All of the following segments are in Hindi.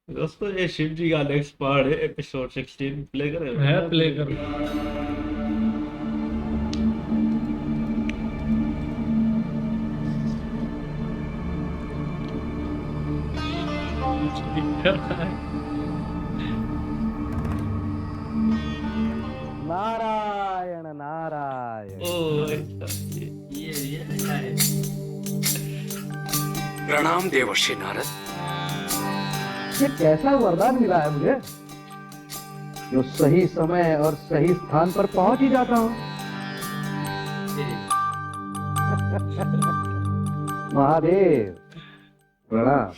दोस्तों ये शिव जी का नेक्स्ट पार्ट है, एपिसोड 16 प्ले करें। है प्ले करो। नारायण नारायण। ओ ये है। प्रणाम देवर्षि नारद। ये कैसा वरदान मिला है मुझे जो सही समय और सही स्थान पर पहुंच ही जाता हूँ। महादेव प्रणाम।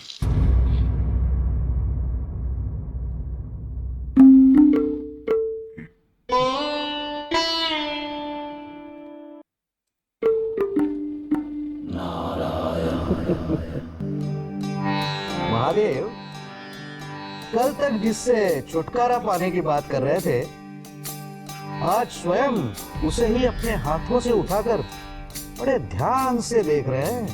महादेव, कल तक जिससे छुटकारा पाने की बात कर रहे थे, आज स्वयं उसे ही अपने हाथों से उठाकर बड़े ध्यान से देख रहे हैं।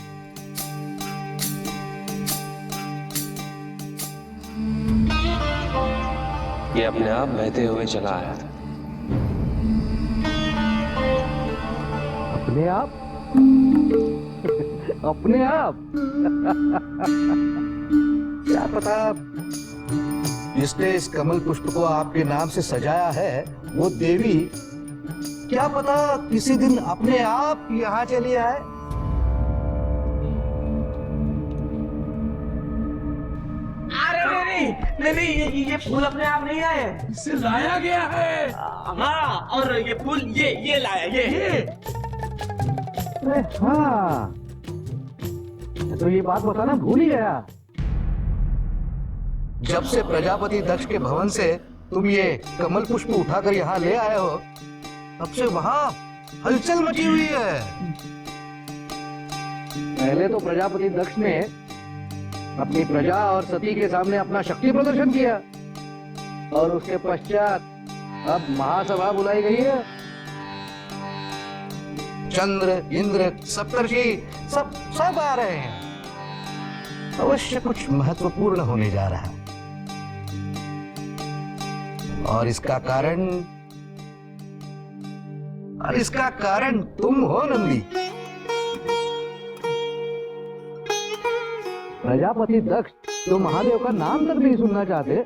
ये अपने आप बहते हुए चला आया था। अपने आप? अपने आप? क्या पता जिसने इस कमल पुष्प को आपके नाम से सजाया है वो देवी क्या पता किसी दिन अपने आप यहाँ चली आए। अरे नहीं, ये फूल अपने आप नहीं आए, इसे लाया गया है। हाँ, और ये फूल ये लाया ये। अरे हाँ, तो ये बात बताना भूल ही गया। जब से प्रजापति दक्ष के भवन से तुम ये कमल पुष्प उठाकर यहाँ ले आए हो, तब से वहाँ हलचल मची हुई है। पहले तो प्रजापति दक्ष ने अपनी प्रजा और सती के सामने अपना शक्ति प्रदर्शन किया, और उसके पश्चात अब महासभा बुलाई गई है। चंद्र, इंद्र, सप्तर्षि सब आ रहे हैं। अवश्य कुछ महत्वपूर्ण होने जा रहा है, और इसका कारण तुम हो नंदी। प्रजापति दक्ष जो महादेव का नाम तक नहीं सुनना चाहते,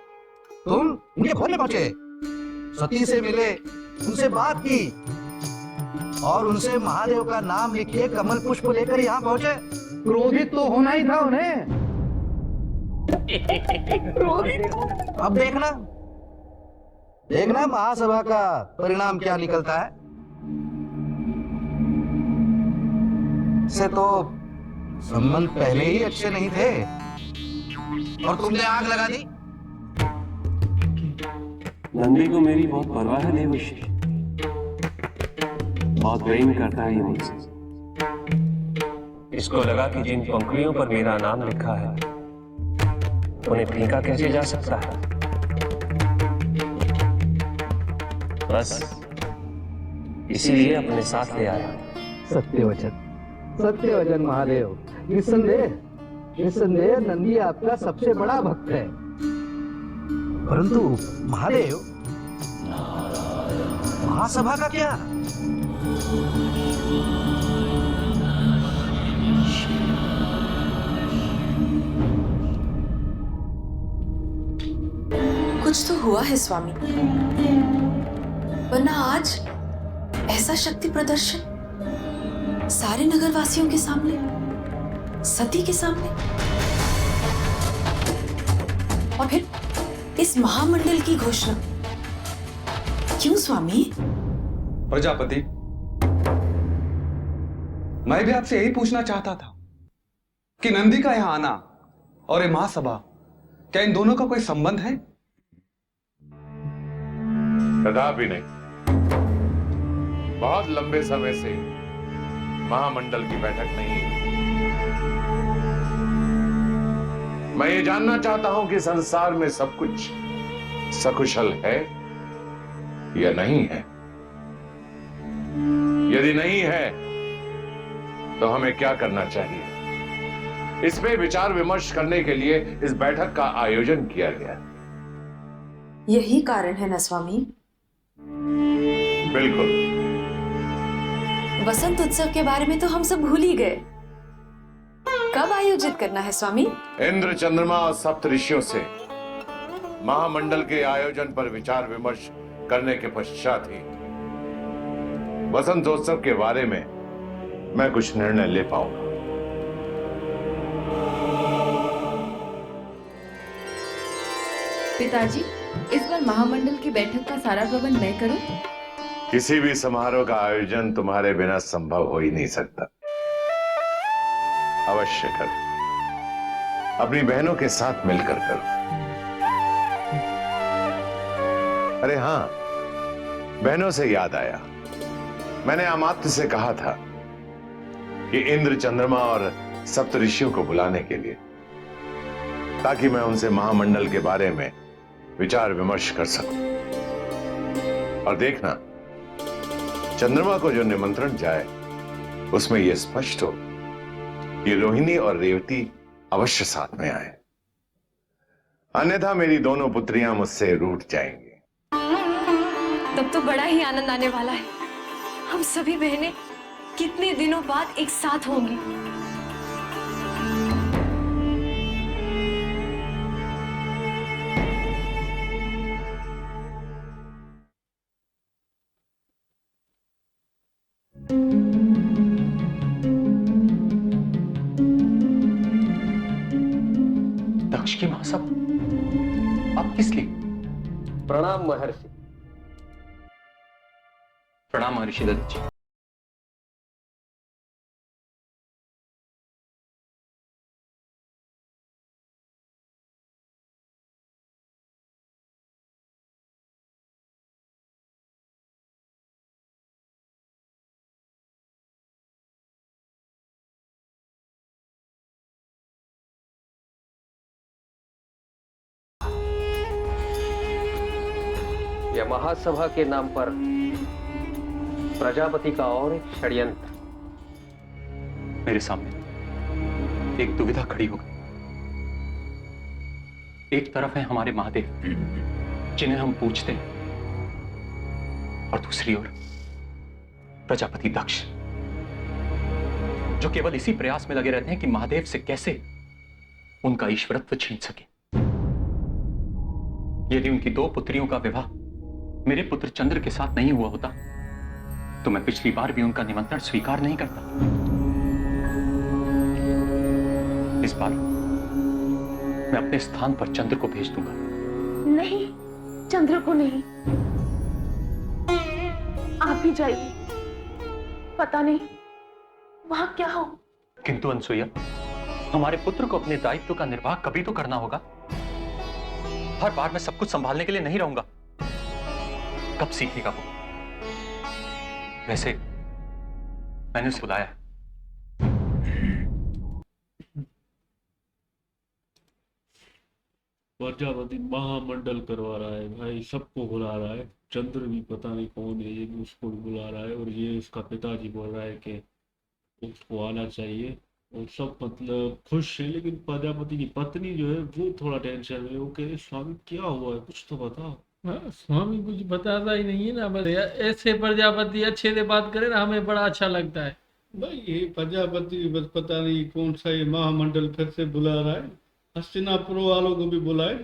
तुम उनके भवन में पहुंचे, सती से मिले, उनसे बात की, और उनसे महादेव का नाम लिखे कमल पुष्प लेकर यहाँ पहुंचे। क्रोधित तो होना ही था उन्हें। अब देखना महासभा का परिणाम क्या निकलता है। से तो संबंध पहले ही अच्छे नहीं थे, और तुमने आग लगा दी। नंदी को मेरी बहुत परवाह है देवर्षि, बहुत प्रेम करता है ये मुझसे। इसको लगा कि जिन पंखुड़ियों पर मेरा नाम लिखा है उन्हें फेंका कैसे जा सकता है। बस इसीलिए अपने साथ ले आया। सत्यवचन महादेव। निस्संदेह नंदी आपका सबसे बड़ा भक्त है, परंतु महादेव, महासभा का क्या? कुछ तो हुआ है स्वामी, वरना आज ऐसा शक्ति प्रदर्शन सारे नगरवासियों के सामने, सती के सामने, और फिर इस महामंडल की घोषणा। क्यों स्वामी? प्रजापति, मैं भी आपसे यही पूछना चाहता था कि नंदी का यहां आना और ये महासभा, क्या इन दोनों का कोई संबंध है? कदापि नहीं। बहुत लंबे समय से महामंडल की बैठक नहीं है। मैं ये जानना चाहता हूं कि संसार में सब कुछ सकुशल है या नहीं है। यदि नहीं है तो हमें क्या करना चाहिए? इस पे विचार विमर्श करने के लिए इस बैठक का आयोजन किया गया। यही कारण है ना स्वामी। बिल्कुल। वसंत उत्सव के बारे में तो हम सब भूल ही गए। कब आयोजित करना है स्वामी? इंद्र, चंद्रमा और सप्त ऋषियों से महामंडल के आयोजन पर विचार विमर्श करने के पश्चात ही वसंतोत्सव के बारे में मैं कुछ निर्णय ले पाऊंगा। पिताजी, इस बार महामंडल की बैठक का सारा प्रबंध मैं करूं? किसी भी समारोह का आयोजन तुम्हारे बिना संभव हो ही नहीं सकता। अवश्य करो, अपनी बहनों के साथ मिलकर करो। अरे हां, बहनों से याद आया, मैंने अमात्य से कहा था कि इंद्र, चंद्रमा और सप्तऋषियों को बुलाने के लिए, ताकि मैं उनसे महामंडल के बारे में विचार विमर्श कर सकूं। और देखना, चंद्रमा को जो निमंत्रण जाए उसमें यह स्पष्ट हो कि रोहिणी और रेवती अवश्य साथ में आए, अन्यथा मेरी दोनों पुत्रियां मुझसे रूठ जाएंगी। तब तो बड़ा ही आनंद आने वाला है। हम सभी बहनें कितने दिनों बाद एक साथ होंगी। दक्ष की मां सब आप किस लिए? प्रणाम महर्षि। प्रणाम महर्षि दत्त जी। यह महासभा के नाम पर प्रजापति का और एक षड्यंत्र। मेरे सामने एक दुविधा खड़ी हो गई। एक तरफ है हमारे महादेव, जिन्हें हम पूजते हैं, और दूसरी ओर प्रजापति दक्ष, जो केवल इसी प्रयास में लगे रहते हैं कि महादेव से कैसे उनका ईश्वरत्व छीन सके। यदि उनकी दो पुत्रियों का विवाह मेरे पुत्र चंद्र के साथ नहीं हुआ होता, तो मैं पिछली बार भी उनका निमंत्रण स्वीकार नहीं करता। इस बार मैं अपने स्थान पर चंद्र को भेज दूंगा। नहीं, चंद्र को नहीं, आप ही जाइए। पता नहीं वहां क्या हो। किंतु अनसुईया, हमारे पुत्र को अपने दायित्व का निर्वाह कभी तो करना होगा। हर बार मैं सब कुछ संभालने के लिए नहीं रहूंगा। कब सीखेगा वो? वैसे मैंने उसे बुलाया है। प्रजापति महामंडल करवा रहा है भाई, सबको बुला रहा है। चंद्र भी पता नहीं कौन है, ये भी उसको भी बुला रहा है, और ये उसका पिताजी बोल रहा है कि उसको आना चाहिए। और सब मतलब खुश है, लेकिन प्रजापति की पत्नी जो है वो थोड़ा टेंशन में। वो कह रहे स्वामी क्या हुआ है, कुछ तो बताओ। हाँ, स्वामी कुछ बताता ही नहीं है ना। बस ऐसे प्रजापति अच्छे से बात करे ना, हमें बड़ा अच्छा लगता है। भाई ये प्रजापति बस पता नहीं कौन सा ये महामंडल फिर से बुला रहा है। हस्तिनापुर वालों को भी बुलाए।